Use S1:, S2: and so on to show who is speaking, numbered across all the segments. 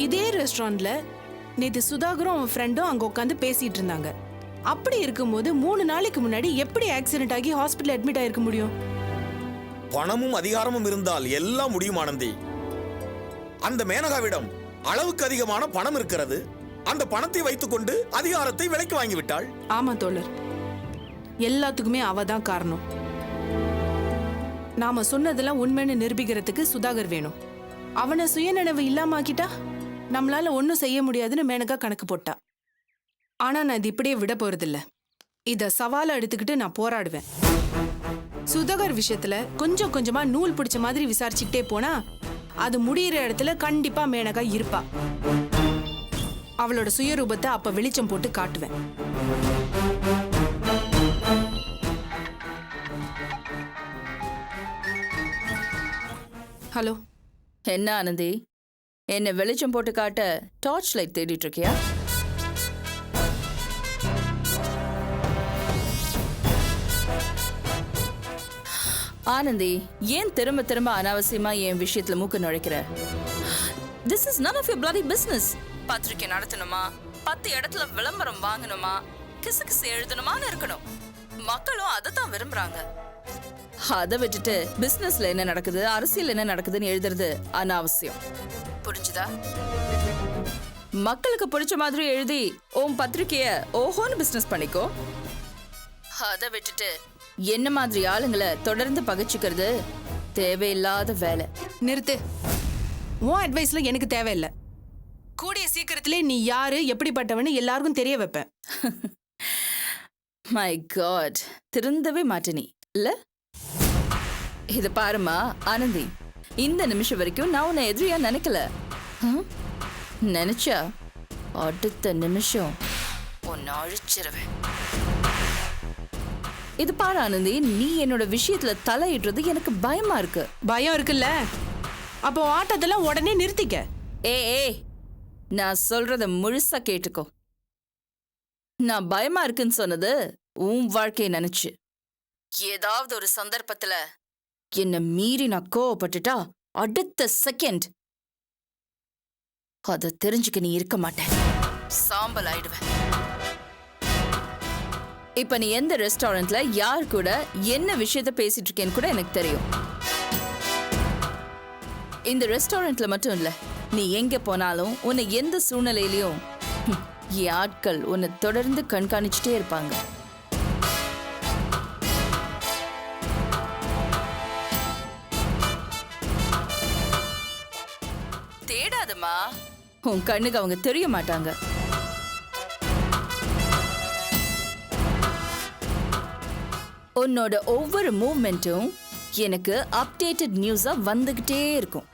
S1: இதே ரெஸ்டாரண்ட்ல நேத்து சுதாகரும் அவன் ஃப்ரெண்டும் அங்க உட்காந்து பேசிட்டு இருந்தாங்க. அப்படி இருக்கும்போது 3 நாளைக்கு முன்னாடி எப்படி ஆக்சிடென்ட் ஆகி ஹாஸ்பிடல் அட்மிட் ஆயிருக்க முடியும்?
S2: பணமும் அதிகாரமும் இருந்தால் எல்லாம் முடியும் ஆனந்தி. அந்த மேனகாவிடம் அளவுக்கு அதிகமான பணம் இருக்கிறது. அந்த பணத்தை வைத்துக்கொண்டு அதிகாரத்தை விலைக்கு வாங்கிவிட்டாள்.
S1: ஆமா தோழர், எல்லாத்துக்குமே அவ தான் காரணம். நாம சொன்னதெல்லாம் உண்மைன்னு நிரூபிக்கிறதுக்கு சுதாகர் வேணும். அவனை சுயநினைவு இல்லாமக்கிட்டா நம்மளால ஒன்னும் செய்ய முடியாதுன்னு மேனகா கணக்கு போட்டா. ஆனா நான் இது இப்படியே விட போறதில்ல. இத சவாலை எடுத்துக்கிட்டு நான் போராடுவேன். சுதாகர் விஷயத்துல கொஞ்சம் கொஞ்சமா நூல் பிடிச்ச மாதிரி விசாரிச்சுக்கிட்டே போனா அது முடியிற இடத்துல கண்டிப்பா மேனகா இருப்பா. அவளோட சுயரூபத்தை அப்ப வெளிச்சம் போட்டு காட்டுவேன். ஹலோ.
S3: என்ன ஆனந்தி, என்ன வெளிச்சம் போட்டு காட்ட டார்ச் லைட் தேடிட்டு இருக்கியா? ஆனந்தி, ஏன் திரும்ப திரும்ப அனாவசியமா என் விஷயத்துல மூக்க நுழைக்கிற? This is none of your bloody business. பத்திரிக்கை நடத்தணுமா, 10 இடத்துல விளம்பரம் வாங்கணுமா, கிசு எழுதணுமான்னு இருக்கணும். மக்களும் அதை தான் விரும்புறாங்க. அதை விட்டுட்டு பிசினஸ்ல என்ன நடக்குது, அரசியல் என்ன நடக்குதுன்னு எழுதுறது அனாவசியம். புரிஞ்சுதா? மக்களுக்கு பிடிச்ச மாதிரி எழுதி உன் பத்திரிக்கைய ஓஹோன்னு பிசினஸ் பண்ணிக்கோ. அதை விட்டுட்டு என்ன மாதிரி ஆளுங்களை தொடர்ந்து பகைச்சிக்கிறது தேவையில்லாத வேலை.
S1: நிறுத்து. உன் அட்வைஸ்ல எனக்கு தேவையில்லை. கூடிய சீக்கிரத்திலே நீ யாரு, எப்படிப்பட்டவன்னு எல்லாருக்கும் தெரிய வைப்பேன்.
S3: மை காட், திருந்தவே மாட்டேனி இல்ல? இது பாருமா ஆனந்தி, இந்த நிமிஷம் வரைக்கும் நான் உன்னை எதிரியா நினைக்கல. நினைச்சா அடுத்த நிமிஷம் உன்னை அழிச்சிருவேன். இது பாரு ஆனந்தி, நீ என்னோட விஷயத்துல தலையிடுறது எனக்கு பயமா இருக்கு.
S1: பயம் இருக்குல்ல, அப்போ ஆட்டத்தெல்லாம் உடனே நிறுத்திக்க.
S3: ஏய், நான் சொல்றத முழுசா கேட்டுக்கோ. நான் பயமா இருக்குன்னு சொன்னது உன் வாழ்க்கையை நினைச்சு. ஏதாவது ஒரு சந்தர்ப்பத்துல என்ன மீறி நான் கோவப்பட்டுட்டா அடுத்த செகண்ட் அத தெரிஞ்சுக்க நீ இருக்க மாட்டேன், சாம்பல் ஆயிடுவேன். இப்ப நீ எந்த ரெஸ்டாரண்ட்ல யார் கூட என்ன விஷயத்த பேசிட்டு இருக்கேன்னு கூட எனக்கு தெரியும். இந்த ரெஸ்டாரண்ட்ல மட்டும் இல்ல, நீ எங்க போனாலும் உன்னை எந்த சூழ்நிலையிலையும் என் ஆட்கள் உன்னை தொடர்ந்து கண்காணிச்சுட்டே இருப்பாங்க. தேடாதம்மா, உன் கண்ணுக்கு அவங்க தெரிய மாட்டாங்க. உன்னோட ஒவ்வொரு மூவ்மெண்ட்டும் எனக்கு அப்டேட்டட் நியூஸா வந்துகிட்டே இருக்கும்.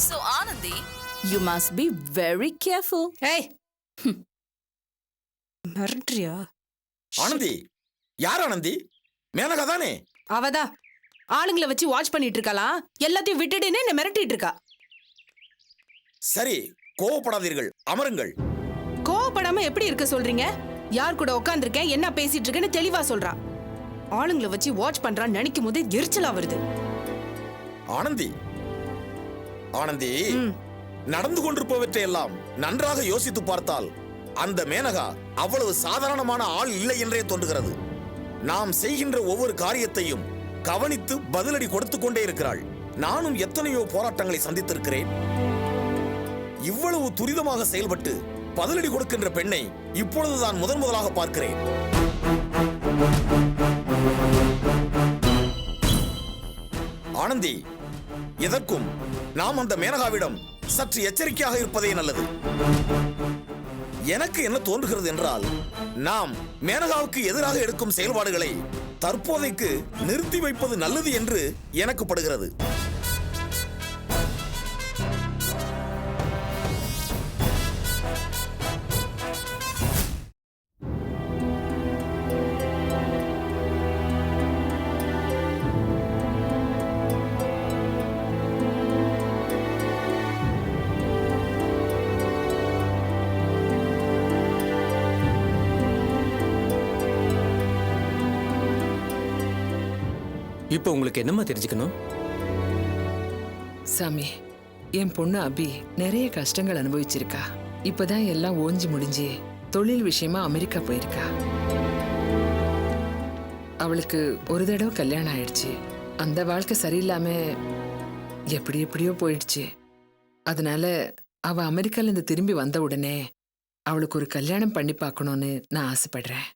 S3: So Anandhi, you must be very careful.
S1: ஏய், மிரட்டுறியா?
S2: ஆனந்தி, யார் ஆனந்தி? மேனகா தானே?
S1: அவதான் ஆளுங்களை வச்சு வாட்ச் பண்ணிட்டு இருக்கலாம். எல்லாத்தையும் விட்டுடுன்னு என்ன மிரட்டிட்டு இருக்கா.
S2: சரி, கோவப்படாதீர்கள், அமருங்கள்.
S1: கோவப்படாம எப்படி இருக்க சொல்றீங்க? யார் கூட உட்கார்ந்திருக்கேன், என்ன பேசிட்டு இருக்கேன்னு தெளிவா சொல்றா. ஆளுங்களை வச்சு வாட்ச் பண்றான்னு நினைக்கும் போது எரிச்சலா வருது.
S2: ஆனந்தி, ஆனந்தி, நடந்து கொண்டிருப்பவற்றை எல்லாம் நன்றாக யோசித்து பார்த்தால் அந்த மேனகா அவ்வளவு சாதாரணமான ஆள் இல்லை என்றே தோன்றுகிறது. நாம் செய்கின்ற ஒவ்வொரு காரியத்தையும் கவனித்து பதிலடி கொடுத்து கொண்டே இருக்கிறாள். நானும் எத்தனையோ போராட்டங்களை சந்தித்திருக்கிறேன். இவ்வளவு துரிதமாக செயல்பட்டு பதிலடி கொடுக்கின்ற பெண்ணை இப்பொழுதுதான் முதலாக பார்க்கிறேன். ஆனந்தி, எதற்கும் நாம் அந்த மேனகாவிடம் சற்று எச்சரிக்கையாக இருப்பதே நல்லது. எனக்கு என்ன தோன்றுகிறது என்றால், நாம் மேனகாவுக்கு எதிராக எடுக்கும் செயல்பாடுகளை தற்போதைக்கு நிறுத்தி வைப்பது நல்லது என்று எனக்கு படுகிறது.
S4: இப்போ உங்களுக்கு என்னமா தெரிஞ்சுக்கணும்?
S5: சாமி,
S4: என் பொண்ணு அபி நிறைய கஷ்டங்கள் அனுபவிச்சிருக்கா. இப்பதான் எல்லாம் ஓஞ்சி முடிஞ்சு தொழில் விஷயமா அமெரிக்கா போயிருக்கா. அவளுக்கு ஒரு தடவை கல்யாணம் ஆயிடுச்சு. அந்த வாழ்க்கை சரியில்லாம எப்படி எப்படியோ போயிடுச்சு. அதனால அவ அமெரிக்கால இருந்து திரும்பி வந்த உடனே அவளுக்கு ஒரு கல்யாணம் பண்ணி பார்க்கணும்னு நான் ஆசைப்படுறேன்.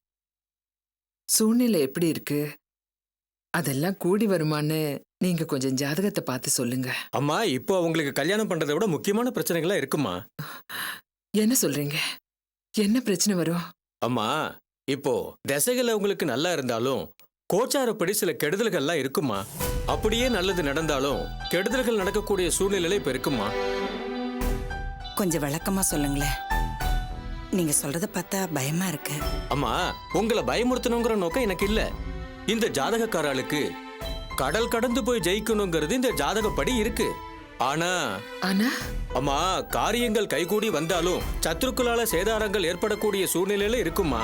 S4: சூழ்நிலை எப்படி இருக்கு, அதெல்லாம் கூடி வருமான்னு நீங்க கொஞ்சம் ஜாதகத்தை பார்த்து சொல்லுங்க.
S5: அம்மா, இப்போ அவங்களுக்கு கல்யாணம் பண்றதை விட முக்கியமான பிரச்சனைகளா இருக்குமா?
S4: என்ன சொல்றீங்க? என்ன பிரச்சனை வரும்?
S5: அம்மா, இப்போ திசைகள் அவங்களுக்கு நல்லா இருந்தாலும் கோச்சாரப்படி சில கெடுதல்கள்லாம் இருக்குமா? அப்படியே நல்லது நடந்தாலும் கெடுதல்கள் நடக்கக்கூடிய சூழ்நிலை இப்ப இருக்குமா?
S6: கொஞ்சம் விளக்கமா சொல்லுங்களேன். நீங்க சொல்றத பார்த்தா பயமா இருக்கு.
S5: அம்மா, உங்களை பயமுறுத்தணுங்கிற நோக்கம் எனக்கு இல்ல. இந்த ஜாதகக்காரர்களுக்கு கடல் கடந்து போய் ஜெயிக்கணுங்கிறது இந்த ஜாதகப்படி இருக்கு. ஆனா அம்மா, காரியங்கள் கைகூடி வந்தாலும் சத்துருக்களால சேதாரங்கள் ஏற்படக்கூடிய சூழ்நிலையில இருக்குமா?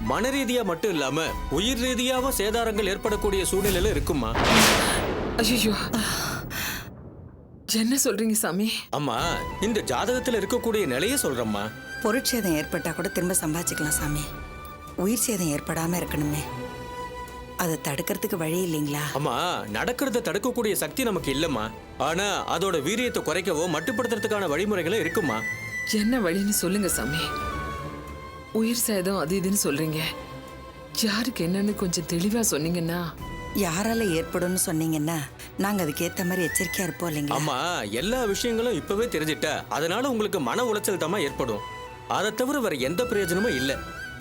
S5: மன ரீதியா மட்டும் இல்லாம உயிர் ரீதியாவும் சேதாரங்கள் ஏற்படக்கூடிய சூழ்நிலையில இருக்குமா?
S4: ஐயோ, என்ன சொல்றீங்க சாமி?
S5: அம்மா, இந்த ஜாதகத்துல இருக்கக்கூடிய நிலைய சொல்றம்மா.
S6: பொருட்சேதம் ஏற்பட்டா கூட திரும்ப சம்பாதிச்சுக்கலாம் சாமி. உயிர் சேதம் ஏற்படாம இருக்கணுமே, அதை தடுக்கிறதுக்கு வழி இல்லைங்களா?
S5: அம்மா, நடக்கிறத தடுக்கக்கூடிய சக்தி நமக்கு இல்லம்மா. ஆனா அதோட வீரியத்தை குறைக்கவோ மட்டுப்படுத்துறதுக்கான வழிமுறைகளும் இருக்குமா?
S4: என்ன வழின்னு சொல்லுங்க சாமி. உயிர் சேதம் அது இதுன்னு சொல்றீங்க. யாருக்கு என்னன்னு கொஞ்சம் தெளிவா சொன்னீங்கன்னா.
S6: யாரால ஏற்படும்னு சொன்னீங்கன்னா நாங்க அதுக்கு ஏத்த மாதிரி எச்சரிக்கையா இருப்போம் இல்லைங்களா?
S5: அம்மா, எல்லா விஷயங்களும் இப்பவே தெரிஞ்சிட்டா அதனால உங்களுக்கு மன உளைச்சல் தாமா ஏற்படும். அதை தவிர வேற எந்த பிரயோஜனமும் இல்ல.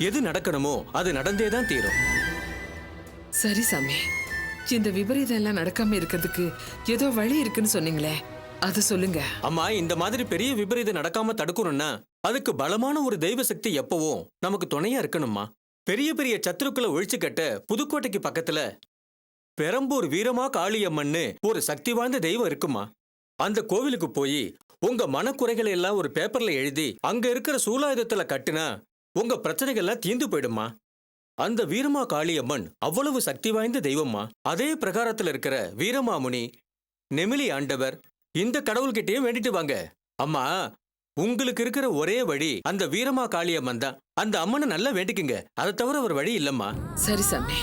S5: எது நடக்கணுமோ அது நடந்தே தான் தீரும்.
S4: சரி சாமி, இந்த விபரீதம் எல்லாம் நடக்காம இருக்கிறதுக்கு ஏதோ வழி இருக்குன்னு சொன்னீங்களே, அது சொல்லுங்க.
S5: அம்மா, இந்த மாதிரி பெரிய விபரீதம் நடக்காம தடுக்கணும்னா அதுக்கு பலமான ஒரு தெய்வ சக்தி எப்பவும் நமக்கு துணையா இருக்கணுமா. பெரிய பெரிய சத்துருக்களை ஒழிச்சு கட்ட புதுக்கோட்டைக்கு பக்கத்துல பெரம்பூர் வீரமா காளியம்மன்னு ஒரு சக்தி வாய்ந்த தெய்வம் இருக்குமா. அந்த கோவிலுக்கு போய் உங்க மனக்குறைகளை எல்லாம் ஒரு பேப்பர்ல எழுதி அங்க இருக்கிற சூலாயுதத்துல கட்டுனா உங்க பிரச்சனைகள்லாம் தீர்ந்து போயிடுமா. அந்த வீரமா காளியம்மன் அவ்வளவு சக்தி வாய்ந்த தெய்வமா. அதே பிரகாரத்துல இருக்கிற வீரமாமுனி, நெமிலி ஆண்டவர், இந்த கடவுள்கிட்டயும் வேண்டிட்டு வாங்க. அம்மா, உங்களுக்கு இருக்கிற ஒரே வழி அந்த வீரமா காளியம்மன் தான். அந்த அம்மனை நல்லா வேண்டிக்குங்க. அதை தவிர ஒரு வழி இல்லம்மா.
S4: சரி சாமி,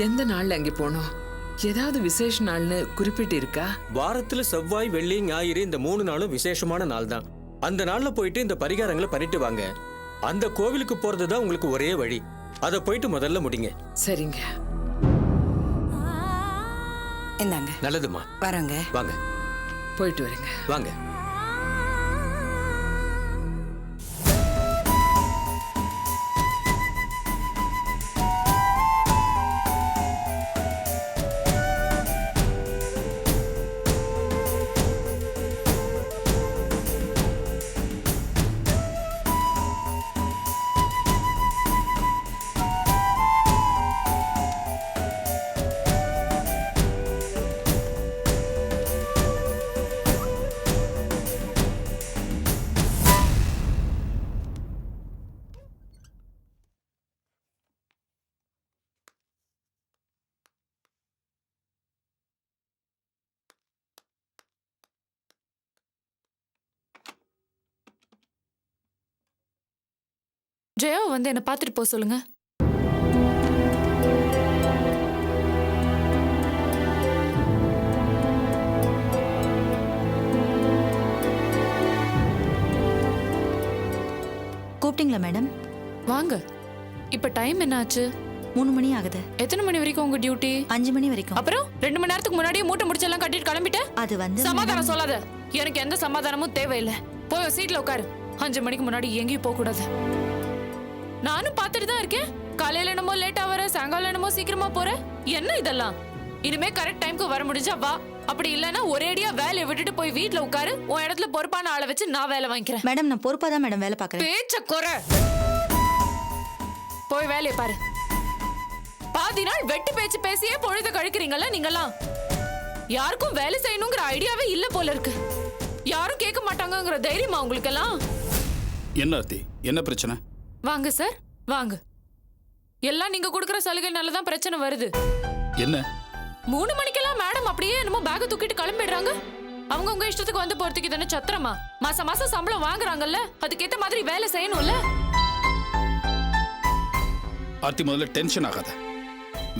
S4: எந்த நாள்ல அங்கே போனோம்? ஏதாவது விசேஷ நாள்னு குறிப்பிட்டு இருக்கா?
S5: வாரத்துல செவ்வாய், வெள்ளி, ஞாயிறு இந்த 3 நாளும் விசேஷமான நாள் தான். அந்த நாள்ல போயிட்டு இந்த பரிகாரங்களை பண்ணிட்டு வாங்க. அந்த கோவிலுக்கு போறதுதான் உங்களுக்கு ஒரே வழி. அதை போயிட்டு முதல்ல முடிங்க.
S4: சரிங்க.
S6: இந்தாங்க.
S5: நல்லதுமா.
S6: வரங்க.
S5: வாங்க.
S4: போயிட்டு வரேங்க.
S5: வாங்க.
S7: ஜெயா வந்து என்ன பார்த்துட்டு போக சொல்லுங்க.
S8: கூப்பிட்டீங்களா மேடம்?
S7: வாங்க. இப்ப டைம் என்ன ஆச்சு?
S8: 3 மணி ஆகுது.
S7: எத்தனை மணி வரைக்கும் உங்க டியூட்டி?
S8: 5 மணி வரைக்கும்.
S7: அப்புறம் 2 மணி நேரத்துக்கு முன்னாடியே மூட்டை முடிச்செல்லாம் கட்டிட்டு கிளம்பிட்ட?
S8: அது வந்து
S7: சமாதானம் சொல்லாத. எனக்கு எந்த சமாதானமும் தேவையில்லை. போய் சீட்ல உட்காரு. 5 மணிக்கு முன்னாடி எங்கேயும் போக கூடாது. நானும் பார்த்துட்டு தான் இருக்கேன். காலையில என்னமோ லேட்டா வர, சாயங்காலம் என்னமோ சீக்கிரமா போற. என்ன இதெல்லாம்? இனிமே கரெக்ட் டைம்க்கு வர முடிஞ்சா வா. அப்படி இல்லைன்னா ஒரேடியா வேலையை விட்டுட்டு போய் வீட்டுல உட்காரு. உன் இடத்துல பொறுப்பான ஆளை வச்சு நான் வேலை வாங்கிக்கிறேன்.
S8: மேடம், நான் பொறுப்பா தான் மேடம் வேலை பார்க்கறேன்.
S7: பேச்ச குறை. போய் வேலையை பாரு. பாதி நாள் வெட்டி பேச்சு பேசியே பொழுது கழிக்கிறீங்களா நீங்கெல்லாம்? யாருக்கும் வேலை செய்யணுங்கிற ஐடியாவே இல்ல போல இருக்கு. யாரும் கேட்க மாட்டாங்கங்கிற தைரியமா உங்களுக்கு எல்லாம்?
S9: என்ன அத்தி, என்ன பிரச்சனை?
S7: வாங்க சார், வாங்க. எல்லாம் நீங்க கொடுக்கிற சலுகைனாலதான் பிரச்சனை வருது.
S9: என்ன?
S7: 3 மணிக்கெல்லாம் மேடம் அப்படியே என்னமோ பேக தூக்கிட்டு கிளம்பிடுறாங்க. அவங்க உங்க இஷ்டத்துக்கு வந்து போறதுக்கு தானே சத்திரமா? மாசம் மாசம் சம்பளம் வாங்குறாங்கல்ல, அதுக்கேத்த மாதிரி வேலை செய்யணும்ல.
S9: ஆர்த்தி, முதல்ல டென்ஷன் ஆகாத.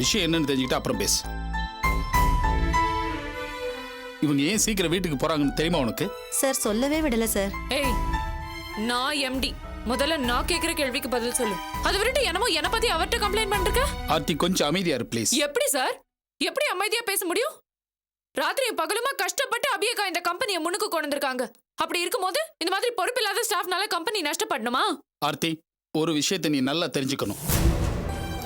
S9: விஷயம் என்னன்னு தெரிஞ்சுக்கிட்டு அப்புறம் பேசு. இவங்க ஏன் சீக்கிரம் வீட்டுக்கு போறாங்கன்னு தெரியுமா உனக்கு?
S8: சார் சொல்லவே விடல சார்.
S7: ஏய், நான் எம்டி. முதல்ல நான் கேக்குற கேள்விக்கு பதில் சொல்லு. அதை விட்டு என்னமோ என்ன பத்தி அவர்கிட்ட கம்ப்ளைண்ட் பண்றீங்க?
S9: ஆர்த்தி, கொஞ்சம் அமைதியா இரு ப்ளீஸ்.
S7: எப்படி சார்? எப்படி அமைதியா பேச முடியும்? ராத்திரியும் பகலுமா கஷ்டப்பட்டு அபியக்கா இந்த கம்பெனியை முன்னுக்கு கொண்டு வந்திருக்காங்க. அப்படி இருக்கும்போது இந்த மாதிரி பொறுப்பில்லாத ஸ்டாஃப்னால கம்பெனி நஷ்டப்படணுமா?
S9: ஆர்த்தி, ஒரு விஷயத்தை நீ நல்லா தெரிஞ்சுக்கணும்.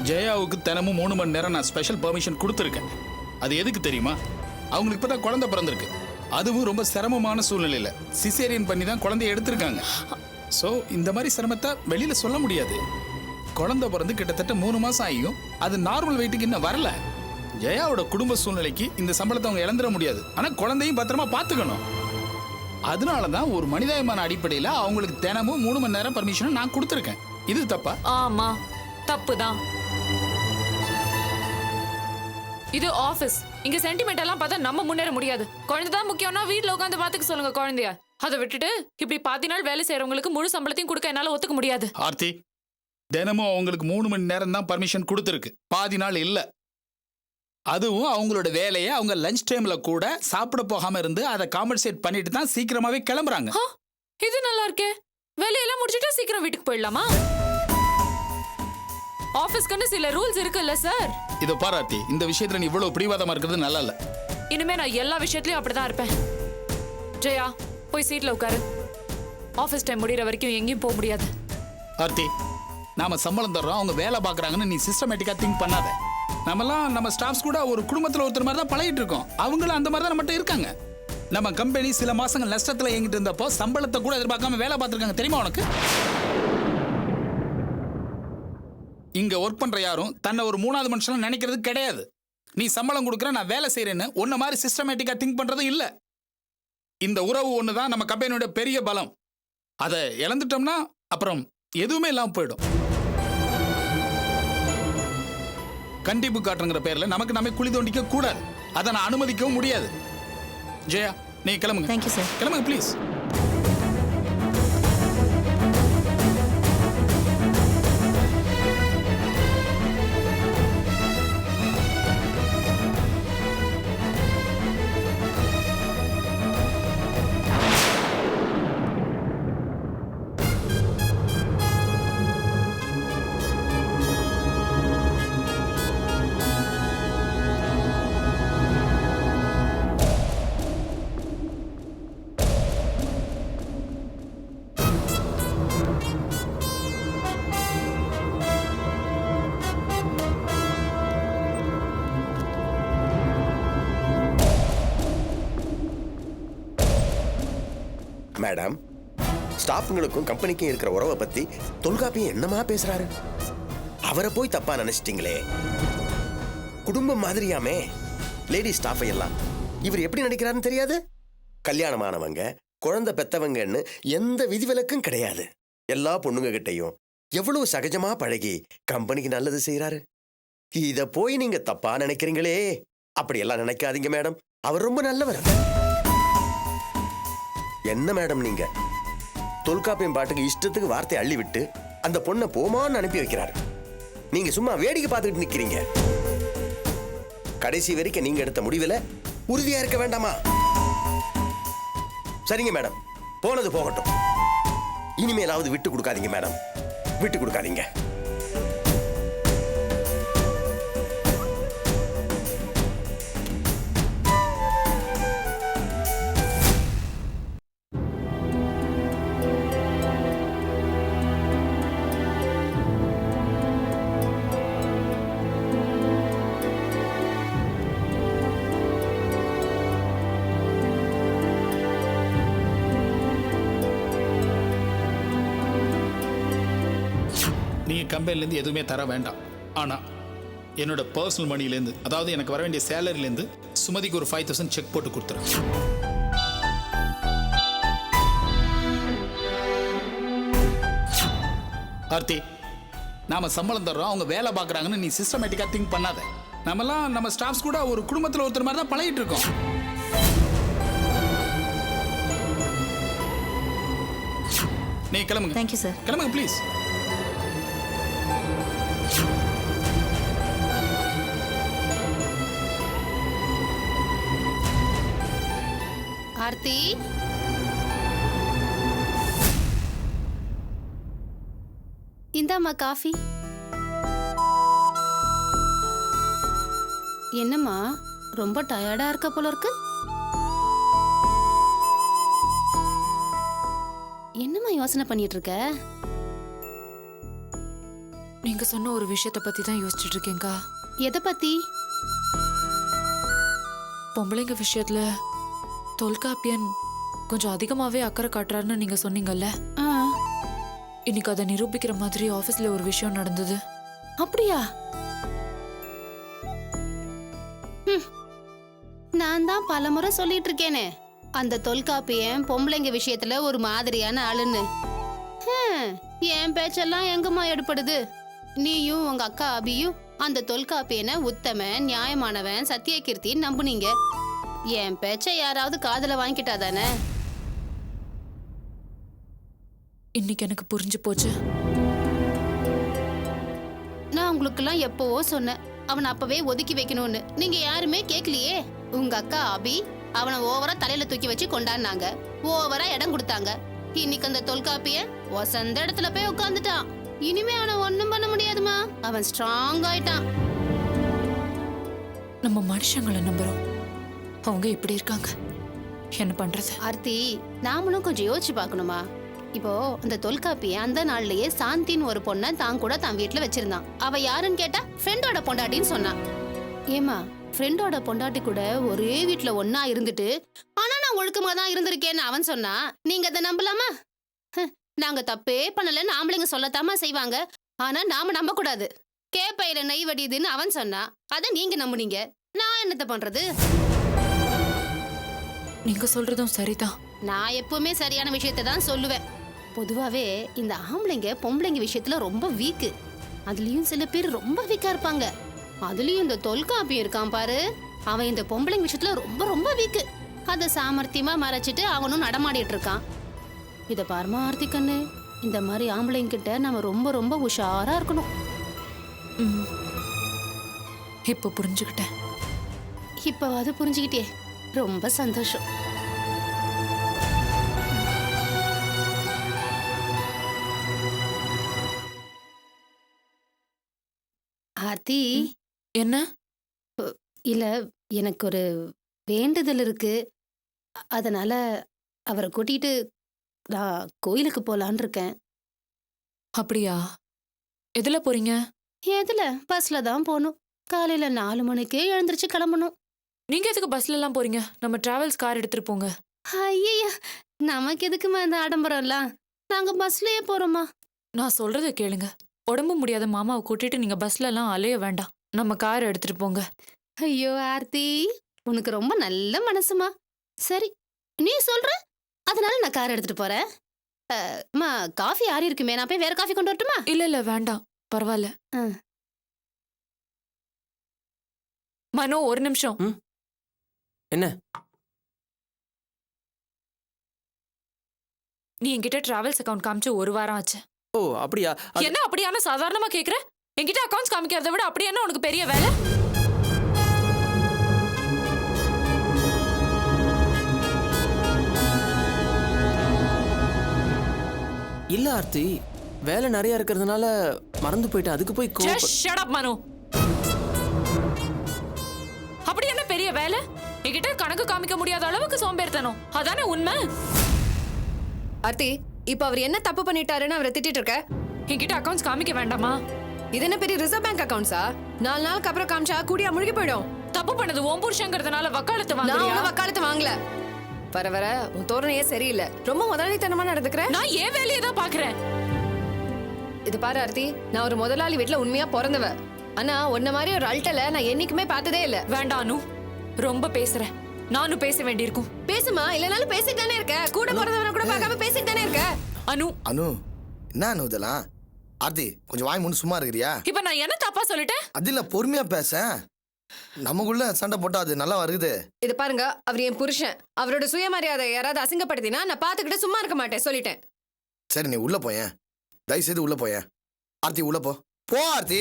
S9: ஜெயாவுக்கு தினமும் 3 மணி நேரம் நான் ஸ்பெஷல் பெர்மிஷன் கொடுத்துருக்கேன். அது எதுக்கு தெரியுமா? அவங்களுக்கு இப்பதான் குழந்தை பிறந்திருக்கு. அதுவும் ரொம்ப சிரமமான சூழ்நிலையில சிசேரியன் பண்ணி தான் குழந்தைய எடுத்திருக்காங்க. ஸோ இந்த மாதிரி சிரமத்தை வெளியில சொல்ல முடியாது. குழந்தை பிறந்து கிட்டத்தட்ட 3 மாசம் ஆகியும் அது நார்மல் வெயிட்டுக்கு இன்னும் வரல. ஜெயாவோட குடும்ப சூழ்நிலைக்கு இந்த சம்பளத்தை அவங்க இழந்துட முடியாது. ஆனா குழந்தையும் பத்திரமா பார்த்துக்கணும். அதனாலதான் ஒரு மனிதாயமான அடிப்படையில் அவங்களுக்கு தினமும் 3 மணி நேரம் பர்மிஷன் நான் கொடுத்துருக்கேன். இது தப்பா?
S7: ஆமா, தப்புதான். இது ஆபீஸ். இங்க சென்டிமெண்ட் எல்லாம் பார்த்தா நம்ம முன்னேற முடியாது. குழந்தை தான் முக்கியம்னா வீட்டுல உட்காந்து பாத்துக்க சொல்லுங்க குழந்தைய. அதை விட்டுட்டு இப்படி 10 நாள் வேலை செய்யறவங்களுக்கு முழு சம்பளத்தையும் கொடுக்க என்னால ஒத்துக்க முடியாது.
S9: ஆர்த்தி, தினமும் அவங்களுக்கு 3 மணி நேரம் தான் பர்மிஷன் கொடுத்துருக்கு, பாதி நாள் இல்ல. அதுவும் அவங்களோட வேலையை அவங்க லஞ்ச் டைம்ல கூட சாப்பிட போகாம இருந்து அதை காம்பன்சேட் பண்ணிட்டு தான் சீக்கிரமாவே கிளம்புறாங்க.
S7: இது நல்லா இருக்கே. வேலையெல்லாம் முடிச்சிட்டு சீக்கிரம் வீட்டுக்கு போயிடலாமா? ஆபீஸ்க்கு சில ரூல்ஸ் இருக்குல்ல சார்.
S9: இதோ பாரு ஆர்த்தி, இந்த விஷயத்துல நீ இவ்வளவு பிடிவாதமா இருக்கிறது நல்லா இல்ல.
S7: இனிமே நான் எல்லா விஷயத்திலயும் அப்படிதான் இருப்பேன். ஜெயா, போய் சீட்ல உட்காரு. ஆபீஸ் டைம் முடிகிற வரைக்கும் எங்கேயும் போக முடியாது.
S9: ஆர்த்தி, நாம சம்பளம் தர்றோம், அவங்க வேலை பாக்குறாங்கன்னு நீ சிஸ்டமேட்டிக்கா திங்க் பண்ணாத. நம்ம ஸ்டாஃப்ஸ் கூட ஒரு குடும்பத்துல ஒருத்தர் மாதிரி தான் பழகிட்டு இருக்கோம். அவங்களும் அந்த மாதிரி தான் நம்மகிட்ட இருக்காங்க. நம்ம கம்பெனி சில மாசங்கள் நஷ்டத்துல இயங்கிட்டு இருந்தப்போ சம்பளத்தை கூட எதிர்பார்க்காம வேலை பார்த்திருக்காங்க. தெரியுமா உனக்கு? இங்க ஒர்க் பண்ற யாரும் தன்னை ஒரு 3வது மனுஷன் நினைக்கிறது கிடையாது. நீ சம்பளம் கொடுக்குற, நான் வேலை செய்யறேன்னு ஒன்ன மாதிரி சிஸ்டமேட்டிக்கா திங்க் பண்றது இல்ல. இந்த உறவு ஒண்ணுதான் நம்ம கம்பெனியோட பெரிய பலம். அதை இழந்துட்டோம்னா அப்புறம் எதுவுமே இல்லாம போயிடும். கண்டிப்பு காட்டுங்கிற பேர்ல நமக்கு நம்ம குழி தோண்டிக்க கூடாது. அதை நான் அனுமதிக்கவும் முடியாது. ஜெயா, நீ கிளம்புங்க.
S8: Thank you sir.
S9: கிளம்புங்க ப்ளீஸ்.
S10: மேடம், ஸ்டாஃப்ங்களுக்கும் கம்பெனிக்கும் இருக்கிற உறவை பத்தி தொல்காப்பியம் என்னமா பேசுறாரு? அவரை போய் தப்பா நினைச்சிட்டீங்களே. குடும்பம் மாதிரியாமே லேடி ஸ்டாஃபை எல்லாம் இவர் எப்படி நடிக்கிறாருன்னு தெரியாது. கல்யாணமானவங்க, குழந்தை பெத்தவங்கன்னு எந்த விதிவிலக்கும் கிடையாது. எல்லா பொண்ணுங்க கிட்டையும் எவ்வளவு சகஜமா பழகி கம்பெனிக்கு நல்லது செய்யறாரு. இத போய் நீங்க தப்பா நினைக்கிறீங்களே. அப்படி எல்லாம் நினைக்காதீங்க மேடம். அவர் ரொம்ப நல்லவர். என்ன மேடம் நீங்க தொல்காப்பியம் பாட்டுக்கு இஷ்டத்துக்கு வார்த்தை அள்ளி விட்டு அந்த பொண்ணை போமான்னு அனுப்பி வைக்கிறாரு. நீங்க சும்மா வேடிக்கை பார்த்துக்கிட்டு நிக்கிறீங்க. கடைசி வரைக்கும் நீங்க எடுத்த முடிவுல உறுதியா இருக்க வேண்டாமா? சரிங்க மேடம், போனது போகட்டும். இனிமேலாவது விட்டு கொடுக்காதீங்க மேடம், விட்டு கொடுக்காதீங்க.
S9: கம்பெனிலேருந்து எதுவுமே தர வேண்டாம். ஆனால் என்னோட பர்சனல் மணிலேருந்து, அதாவது எனக்கு வர வேண்டிய சேலரிலேருந்து சுமதிக்கு ஒரு 5000 செக் போட்டு கொடுத்துறேன். ஆர்த்தி, நாம சம்பளம் தர்றோம், அவங்க வேலை பார்க்குறாங்கன்னு நீ சிஸ்டமேட்டிக்காக திங்க் பண்ணாத. நம்ம ஸ்டாஃப்ஸ் கூட ஒரு குடும்பத்தில் ஒருத்தர் மாதிரி தான் பழகிட்டு இருக்கோம். நீ கிளம்புங்க.
S8: Thank you sir.
S9: கிளம்புங்க ப்ளீஸ்.
S11: ஆர்த்தி, இந்தாம்மா காஃபி. என்னம்மா ரொம்ப டயர்டா இருக்க போல இருக்கு? என்னம்மா யோசனை பண்ணிட்டு இருக்க?
S7: நீங்க சொன்ன ஒரு விஷயத்தை பத்தி தான் யோசிச்சுட்டு இருக்கேங்க்கா.
S11: எதை பத்தி?
S7: பொம்பளைங்க விஷயத்துல தொல்காப்பியன் கொஞ்சம் அதிகமாவே அக்கறை காட்டுறாருன்னு நீங்க சொன்னீங்கல்ல.
S11: ஆ,
S7: இன்னைக்கு அதை நிரூபிக்கிற மாதிரி ஆபீஸ்ல ஒரு விஷயம் நடந்தது.
S11: அப்படியா? நான் தான் பலமுறை சொல்லிட்டு இருக்கேனே, அந்த தொல்காப்பியன் பொம்பளைங்க விஷயத்துல ஒரு மாதிரியான ஆளுன்னு. என் பேச்செல்லாம் எங்கம்மா எடுப்படுது? நீயும் உங்க அக்கா அபியும் அந்த தொல்காப்பியனை உத்தமன், நியாயமானவன், சத்தியகீர்த்தி நம்புனீங்க. என் பேச்சை யாராவது காதுல வாங்கிட்டாதானே?
S7: இன்னைக்கு எனக்கு புரிஞ்சு போச்சு.
S11: நான் உங்களுக்கெல்லாம் எப்பவோ சொன்னேன், அவனை அப்பவே ஒதுக்கி வைக்கணும்னு. நீங்க யாருமே கேட்கலையே. உங்க அக்கா அபி அவனை ஓவரா தலையில தூக்கி வச்சு கொண்டாடினாங்க, ஓவரா இடம் கொடுத்தாங்க. இன்னைக்கு அந்த தொல்காப்பியன் வசந்த இடத்துல போய் உட்காந்துட்டான். இனிமே அவனை ஒண்ணும் பண்ண முடியாதுமா, அவன் ஸ்ட்ராங் ஆயிட்டான்.
S7: நம்ம மனுஷங்களை நம்புறோம், அவங்க இப்படி இருக்காங்க. என்ன பண்றது?
S11: ஆர்த்தி, நாமளும் கொஞ்சம் யோசிச்சு பார்க்கணுமா? இப்போ அந்த தொல்காப்பியன் அந்த நாள்லயே சாந்தின்னு ஒரு பொண்ணை தான் கூட தான் வீட்டுல வச்சிருந்தான். அவ யாருன்னு கேட்டா ஃப்ரெண்டோட பொண்டாட்டின்னு சொன்னான். ஏமா, ஃப்ரெண்டோட பொண்டாட்டி கூட ஒரே வீட்டுல ஒன்னா இருந்துட்டு ஆனா நான் ஒழுக்கமா தான் இருந்திருக்கேன்னு அவன் சொன்னா நீங்க அதை நம்பலாமா? நாங்க தப்பே பண்ணலன்னு ஆம்பளைங்க சொல்லத்தாமா செய்வாங்க. ஆனா நாம நம்ப கூடாது. கேப்பையில நெய் வடியுதுன்னு அவன் சொன்னா அதை நீங்க நம்புனீங்க. நான் என்னத்த பண்றது?
S7: நீங்க சொல்றதும் சரிதான்.
S11: நான் எப்பவுமே சரியான விஷயத்தை தான் சொல்லுவேன். பொதுவாவே இந்த ஆம்பளைங்க பொம்பளைங்க விஷயத்துல ரொம்ப வீக்கு. அதுலயும் சில பேர் ரொம்ப வீக்கா இருப்பாங்க. அதுலயும் இந்த தொல்காப்பியம் இருக்கான் பாரு, அவன் இந்த பொம்பளைங்க விஷயத்துல ரொம்ப ரொம்ப வீக்கு. அதை சாமர்த்தியமா மறைச்சிட்டு அவனும் நடமாடிட்டு இருக்கான். இத பாருமா ஆர்த்தி கண்ணு, இந்த மாதிரி ஆம்பளைங்க கிட்ட நம்ம ரொம்ப ரொம்ப உஷாரா இருக்கணும்.
S7: இப்ப புரிஞ்சுக்கிட்டேன்.
S11: இப்பவாது புரிஞ்சுக்கிட்டே, ரொம்ப சந்தோஷம். ஆர்த்தி,
S7: என்ன?
S11: இல்ல, எனக்கு ஒரு வேண்டுதல் இருக்கு. அதனால அவரை கூட்டிட்டு நான் கோயிலுக்கு போலான்னு இருக்கேன்.
S7: அப்படியா? எதுல போறீங்க?
S11: எதுல? பஸ்ல தான் போகணும். காலையில 4 மணிக்கே எழுந்திருச்சு கிளம்பணும்.
S7: நீங்க எதுக்கு பஸ்ல எல்லாம் போறீங்க? நம்ம டிராவல்ஸ் கார் எடுத்துட்டு போங்க.
S11: ஐயா, நமக்கு எதுக்குமா இந்த ஆடம்பரம்லாம்? நாங்க பஸ்லயே போறோமா?
S7: நான் சொல்றத கேளுங்க. உடம்பு முடியாத மாமாவை கூட்டிட்டு நீங்க பஸ்ல எல்லாம் அலைய வேண்டாம். நம்ம கார் எடுத்துட்டு போங்க.
S11: ஐயோ ஆர்த்தி, உனக்கு ரொம்ப நல்ல மனசுமா. சரி, நீ சொல்ற, அதனால நான் கார் எடுத்துட்டு போறேன். அம்மா, காஃபி ஆறி இருக்குமே, நான் போய் வேற காஃபி கொண்டு வரட்டுமா?
S7: இல்ல வேண்டாம், பரவாயில்ல. மனோ, ஒரு நிமிஷம்.
S12: என்ன?
S7: நீ என்கிட்ட டிராவல்ஸ் அக்கவுண்ட் காமிச்சு 1 வாரம் ஆச்சு.
S12: ஓ அப்படியா?
S7: என்ன அப்படியான சாதாரணமா கேக்குற? என்கிட்ட அக்கவுண்ட்ஸ் காமிக்கிறத விட அப்படி என்ன உனக்கு பெரிய வேலை?
S12: இல்ல ஆர்த்தி, வேலை நிறைய இருக்கிறதுனால மறந்து போயிட்டேன். அதுக்கு போய்
S7: Just shut up, மனோ. அப்படி என்ன பெரிய வேலை? என்கிட்ட கணக்கு காமிக்க முடியாத அளவுக்கு சோம்பேறித்தனம், அதானே உண்மை?
S13: ஆர்த்தி, இப்ப அவர் என்ன தப்பு பண்ணிட்டாருன்னு அவரை திட்டிட்டு இருக்க?
S7: என்கிட்ட அக்கவுண்ட்ஸ் காமிக்க வேண்டாமா?
S13: இது என்ன பெரிய ரிசர்வ் பேங்க் அக்கவுண்ட்ஸா? 4 நாளுக்கு அப்புறம் காமிச்சா கூடியா முழுகி போயிடும்.
S7: தப்பு பண்ணது உன் புருஷங்கிறதுனால வக்காலத்து
S13: நான்
S7: வாங்குறியா?
S13: வக்காலத்து வாங்கல. வர வர உன் தோரணையே சரியில்லை. ரொம்ப முதலாளித்தனமா நடந்துக்கிற.
S7: நான் ஏன் வேலையை தான் பாக்குறேன்.
S13: இது பாரு ஆர்த்தி, நான் ஒரு முதலாளி வீட்டுல உண்மையா பிறந்தவ. ஆனா உன்ன மாதிரி ஒரு அல்டல நான் என்னைக்குமே பார்த்ததே இல்ல.
S7: வேண்டாம் அனு, ரொம்ப பேசுறேன். நானும் பேச வேண்டியிருக்கும்.
S13: பேசுமா, இல்லனாலும் பேசிட்டு தானே இருக்க. கூட பிறந்தவன கூட பார்க்காம பேசிட்டு தானே இருக்க.
S7: அனு,
S14: அனு, என்ன அனு இதெல்லாம்? ஆர்த்தி, கொஞ்சம் வாய் மூணு சும்மா இருக்கிறியா?
S7: இப்ப நான் என்ன தப்பா சொல்லிட்டேன்?
S14: அது இல்ல, பொறுமையா பேச. நமக்குள்ள சண்டை போட்டா அது நல்லா வருது.
S13: இது பாருங்க, அவர் என் புருஷன். அவரோட சுயமரியாதை யாராவது அசிங்கப்படுத்தினா நான் பாத்துக்கிட்டு சும்மா இருக்க மாட்டேன், சொல்லிட்டேன்.
S14: சரி நீ உள்ள போயேன், தயவு செய்து உள்ள போயேன். ஆர்த்தி உள்ள போ, போ ஆர்த்தி.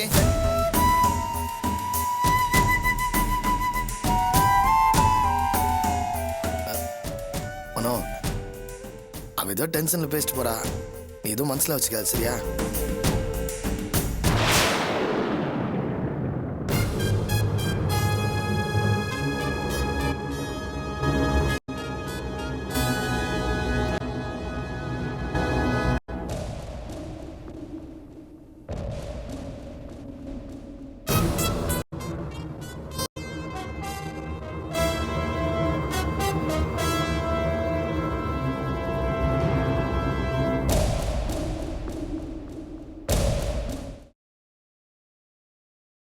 S14: மனோ, அவ ஏதோ டென்ஷன்ல பேசிட்டு போறா, நீ எதுவும் மனசுல வச்சுக்காது சரியா?